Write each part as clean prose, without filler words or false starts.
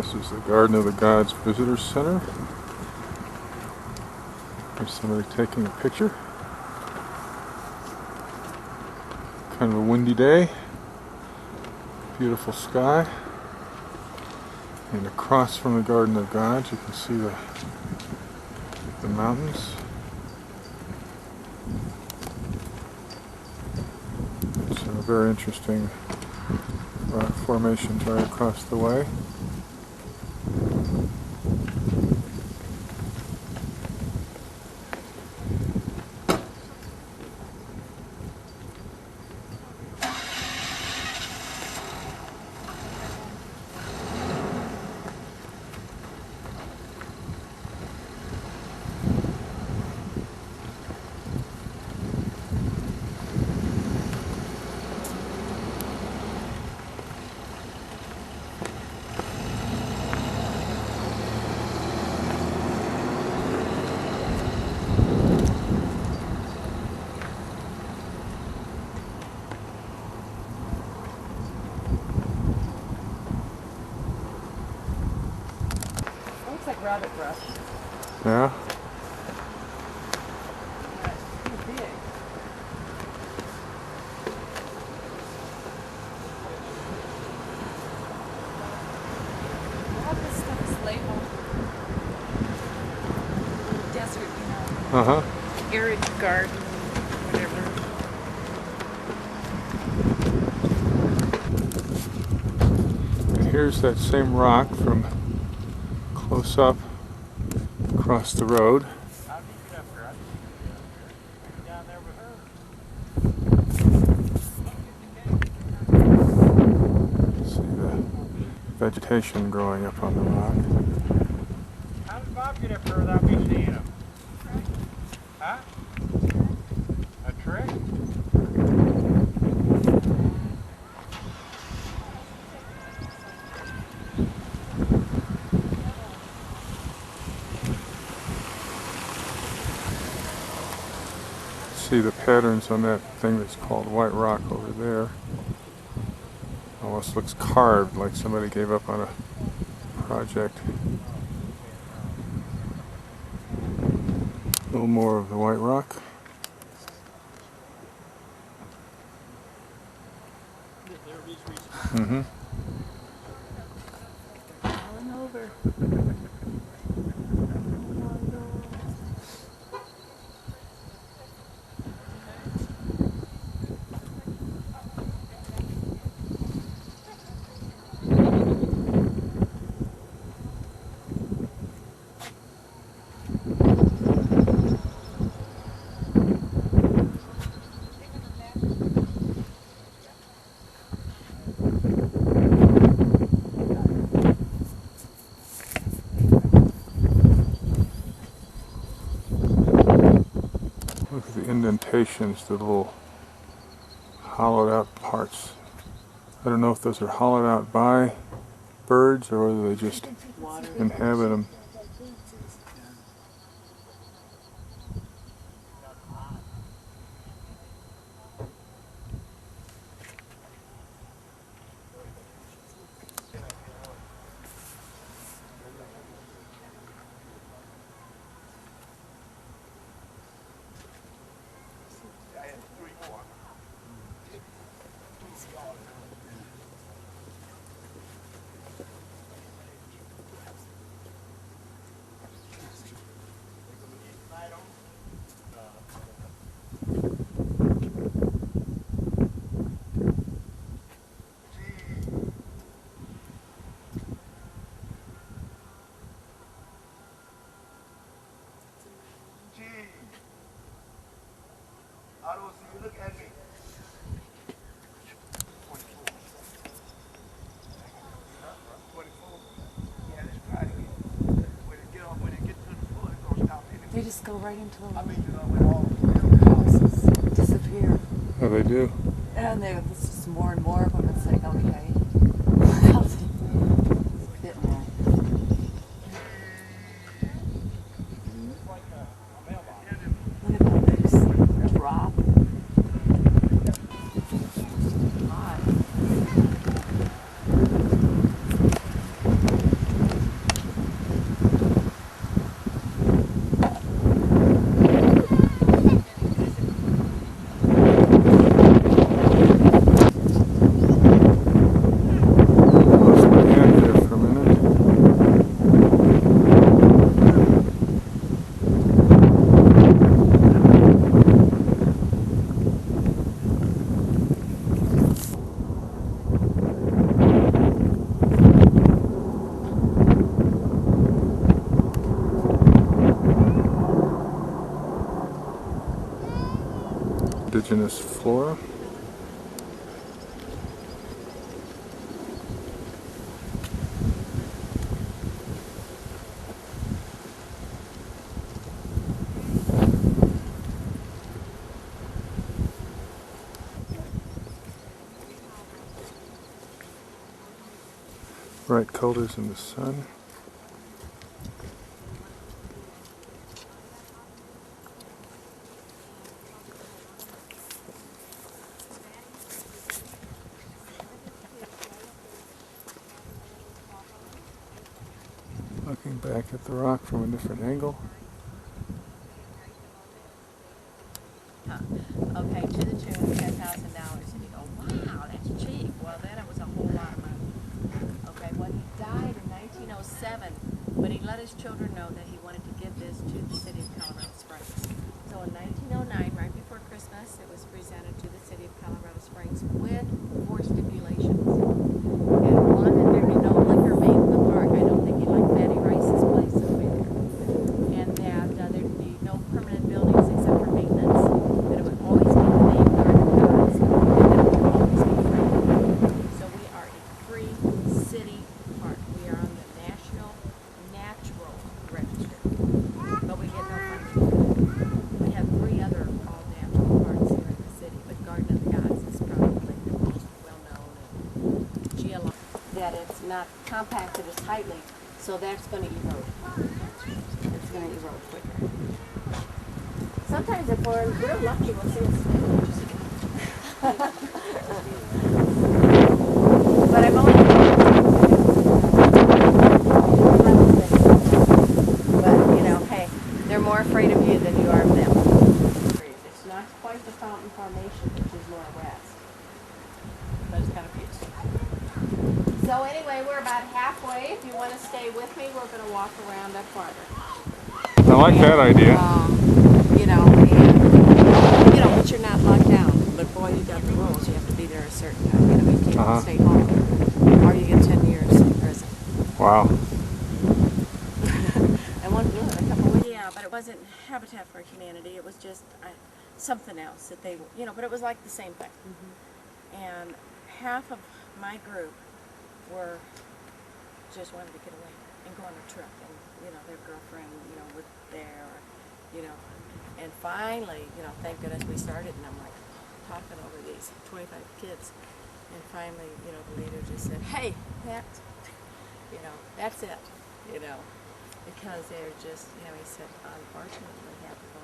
This is the Garden of the Gods Visitor Center. There's somebody taking a picture. Kind of a windy day. Beautiful sky. And across from the Garden of Gods you can see the mountains. It's a very interesting rock formations right across the way. Looks like rabbit breath. Yeah? It's big. All this stuff is labeled desert, you know. Uh-huh. Arid garden, whatever. And here's that same rock from close up across the road. See the vegetation growing up on the rock. How did Bob get up here without me seeing him? Huh? A trick? See the patterns on that thing that's called white rock over there. Almost looks carved, like somebody gave up on a project. A little more of the white rock. Mm-hmm. Falling over. Look at the indentations, the little hollowed out parts. I don't know if those are hollowed out by birds or whether they just inhabit them. I don't see you. Look at me. 24. Yeah, let's try it again. When it gets to the floor, it's gonna stop anyway. They just go right into the I mean, when all the houses disappear. Oh, they do? And it's just more and more of them. It's like, okay. Fit now. Look at all this drop. Hot. indigenous flora. Bright colors in the sun. Looking back at the rock from a different angle. Okay, to the tune of $10,000. And you go, wow, that's cheap. Well, then it was a whole lot of money. Okay, well, he died in 1907, but he let his children know that he wanted to give this to the city of Colorado Springs. So in 1909, right before Christmas, it was presented to the city of Colorado Springs with 4 stipulations. And one, that there be no liquor made in the park. I don't think he liked Fatty Rice's place over there. And that there'd be no permanent buildings except for maintenance. That it would always be the name Garden of Gods, and that it would always be free. So we are a free city park. We are on the National Natural Register, but we get no funding. We have 3 other all-natural parks here in the city, but Garden of the Gods is probably the most well-known and geological. That it's not compacted as tightly, so that's going to erode. It's going to erode quicker. Sometimes if we're lucky, we'll see a snake. But I've only but you know, hey, they're more afraid of you than you are of them. It's not quite the Fountain Formation, which is more west, but it's kind of beautiful. So anyway, we're about halfway. If you want to stay with me, we're going to walk around up farther. I like that idea. You know, and, you know, but you're not locked down. But boy, you got the rules. You have to be there a certain time. You know, you can't stay home, or you get 10 years in prison. Wow. And one blew it a couple weeks. Yeah, but it wasn't Habitat for Humanity. It was just something else that they, you know. But it was like the same thing. And half of my group were just wanted to get away and go on a trip, and you know, their girlfriend, you know, was there, you know, and finally, you know, thank goodness we started, and I'm like talking over these 25 kids, and finally, you know, the leader just said, hey, that's, you know, that's it, you know, because they're just, you know, he said, unfortunately, have to go,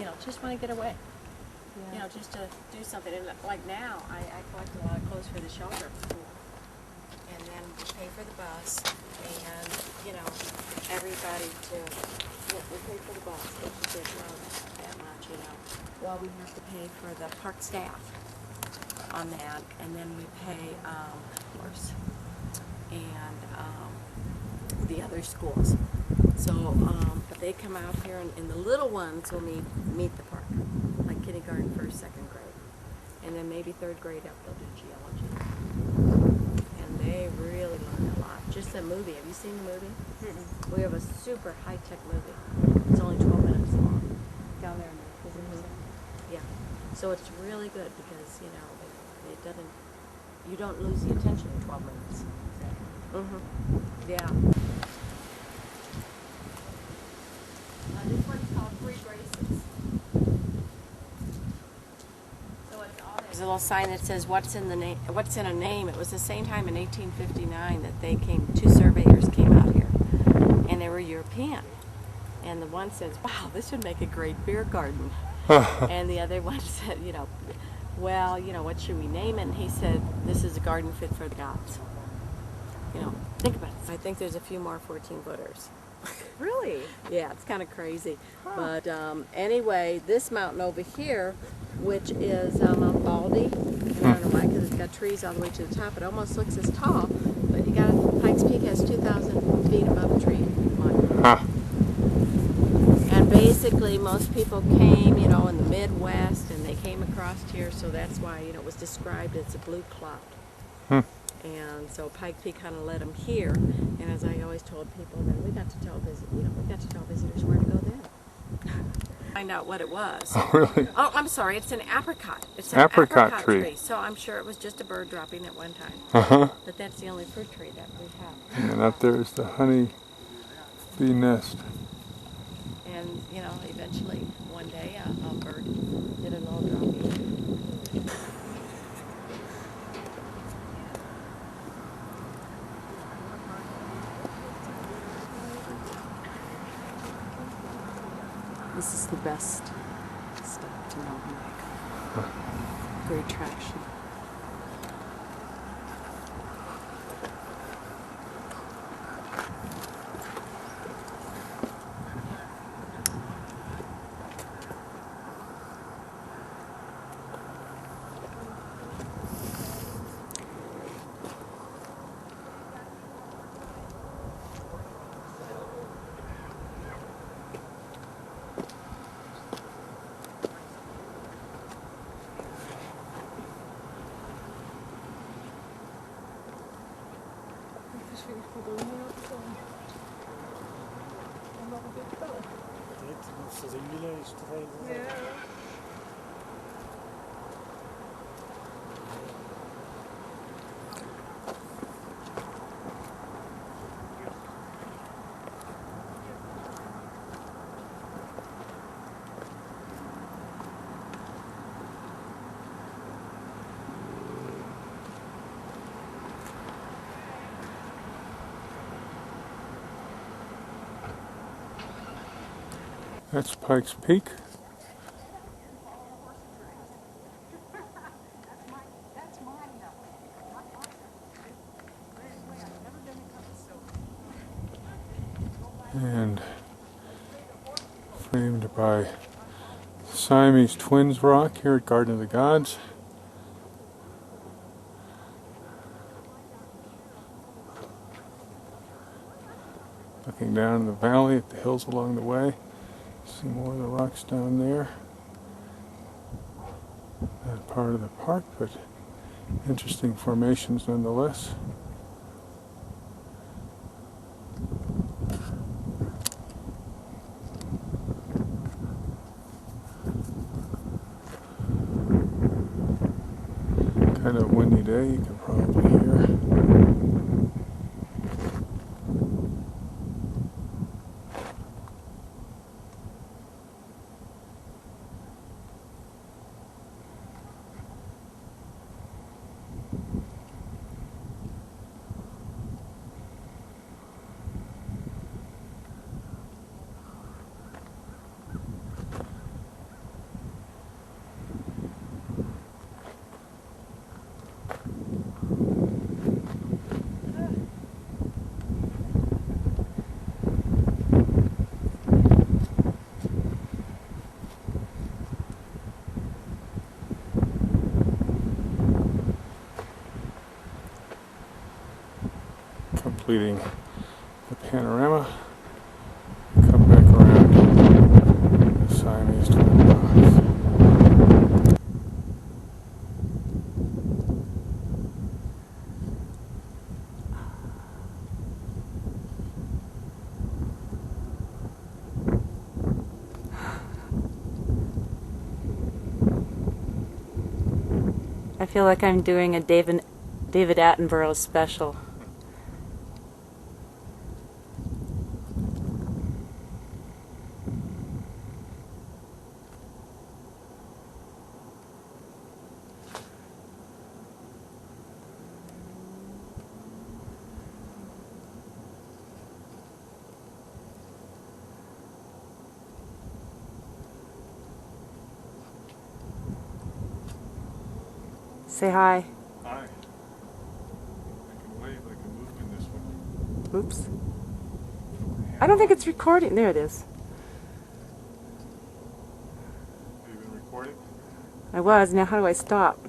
you know, just want to get away. Yeah. You know, just to do something. And like now, I collect a lot of clothes for the shelter. And then we pay for the bus, and, you know, everybody to, we pay for the bus, which is not that much, you know. Well, we have to pay for the park staff on that, and then we pay, of course, and the other schools. So, but they come out here, and the little ones will meet the park, like kindergarten, 1st, 2nd grade. And then maybe 3rd grade up, they'll do geology. And they really learn a lot. Just the movie, have you seen the movie? We have a super high-tech movie. It's only 12 minutes long. Down there in the Visitor Center. Yeah. So it's really good because, you know, it doesn't, you don't lose the attention in 12 minutes. Yeah. This one's called Free Braces. So it's all there's a little sign that says what's in the name, what's in a name. It was the same time in 1859 that they came, 2 surveyors came out here, and they were European. And the one says, wow, this would make a great beer garden. And the other one said, you know, well, you know, what should we name it? And he said, this is a garden fit for the gods. You know, think about it. I think there's a few more 14-footers. Really? Yeah, it's kind of crazy. But anyway, this mountain over here, which is Mount Baldy, and I don't know why, because it's got trees all the way to the top. It almost looks as tall, but you got Pikes Peak has 2,000 feet above the tree line. And basically, most people came, you know, in the Midwest, and they came across here, so that's why, you know, it was described as a blue cloud. And so Pike Peak kind of led them here, and as I always told people, then we got to tell visitors where to go then. Find out what it was. Oh, really? Oh, I'm sorry, it's an apricot. It's an Apricot tree. So I'm sure it was just a bird dropping at one time. Uh-huh. But that's the only fruit tree that we have. And up there is the honey bee nest. And, you know, eventually, one day, a bird did a little dropping. This is the best stuff to mountain bike. Great traction. That's Pikes Peak. And framed by Siamese Twins rock here at Garden of the Gods. Looking down in the valley at the hills along the way. See more of the rocks down there. Not part of the park, but interesting formations nonetheless. Kind of windy day, you can probably hear. Completing the panorama, come back around the Siamese Twin rocks. I feel like I'm doing a David Attenborough special. Say hi. Hi. I can wave, I can move in this one. Oops. I don't think it's recording. There it is. Have you been recording? I was. Now how do I stop?